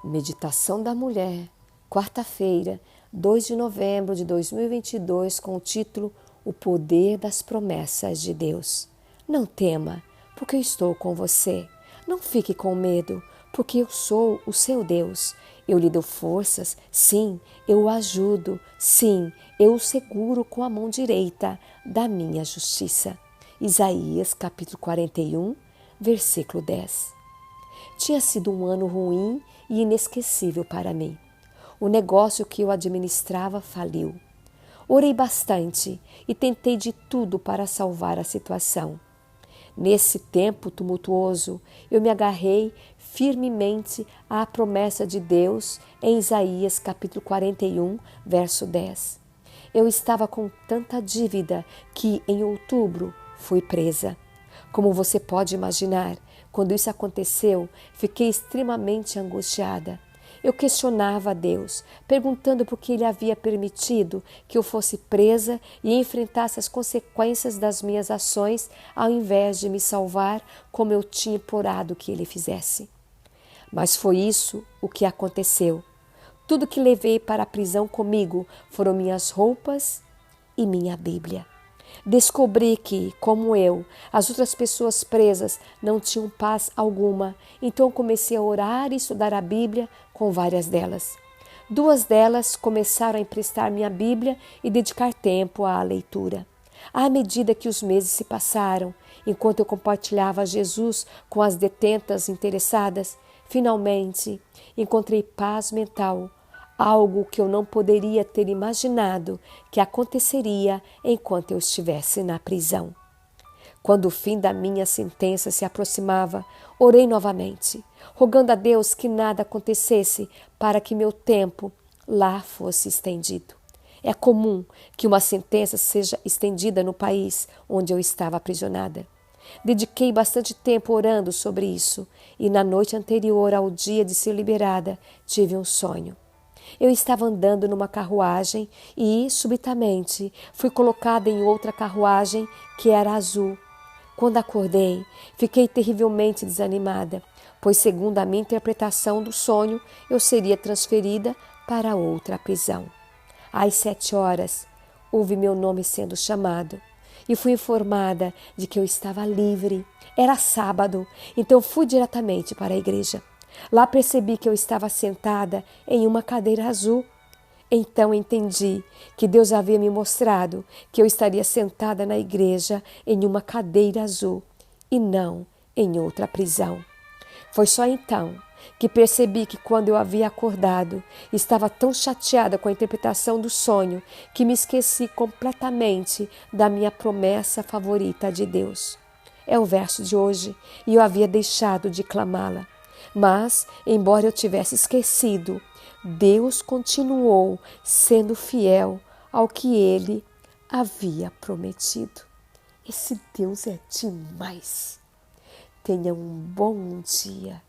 Meditação da Mulher, quarta-feira, 2 de novembro de 2022, com o título O Poder das Promessas de Deus. Não tema, porque eu estou com você. Não fique com medo, porque eu sou o seu Deus. Eu lhe dou forças, sim, eu o ajudo, sim, eu o seguro com a mão direita da minha justiça. Isaías capítulo 41, versículo 10. Tinha sido um ano ruim e inesquecível para mim. O negócio que eu administrava faliu. Orei bastante e tentei de tudo para salvar a situação. Nesse tempo tumultuoso, eu me agarrei firmemente à promessa de Deus em Isaías capítulo 41, verso 10. Eu estava com tanta dívida que, em outubro, fui presa. Como você pode imaginar, quando isso aconteceu, fiquei extremamente angustiada. Eu questionava a Deus, perguntando por que Ele havia permitido que eu fosse presa e enfrentasse as consequências das minhas ações, ao invés de me salvar, como eu tinha implorado que Ele fizesse. Mas foi isso o que aconteceu. Tudo que levei para a prisão comigo foram minhas roupas e minha Bíblia. Descobri que, como eu, as outras pessoas presas não tinham paz alguma, então comecei a orar e estudar a Bíblia com várias delas. Duas delas começaram a emprestar minha Bíblia e dedicar tempo à leitura. À medida que os meses se passaram, enquanto eu compartilhava Jesus com as detentas interessadas, finalmente encontrei paz mental, algo que eu não poderia ter imaginado que aconteceria enquanto eu estivesse na prisão. Quando o fim da minha sentença se aproximava, orei novamente, rogando a Deus que nada acontecesse para que meu tempo lá fosse estendido. É comum que uma sentença seja estendida no país onde eu estava aprisionada. Dediquei bastante tempo orando sobre isso e na noite anterior ao dia de ser liberada, tive um sonho. Eu estava andando numa carruagem e, subitamente, fui colocada em outra carruagem que era azul. Quando acordei, fiquei terrivelmente desanimada, pois, segundo a minha interpretação do sonho, eu seria transferida para outra prisão. Às 7 horas, ouvi meu nome sendo chamado e fui informada de que eu estava livre. Era sábado, então fui diretamente para a igreja. Lá percebi que eu estava sentada em uma cadeira azul. Então entendi que Deus havia me mostrado que eu estaria sentada na igreja em uma cadeira azul e não em outra prisão. Foi só então que percebi que quando eu havia acordado, estava tão chateada com a interpretação do sonho que me esqueci completamente da minha promessa favorita de Deus. É o verso de hoje e eu havia deixado de clamá-la. Mas, embora eu tivesse esquecido, Deus continuou sendo fiel ao que Ele havia prometido. Esse Deus é demais. Tenha um bom dia.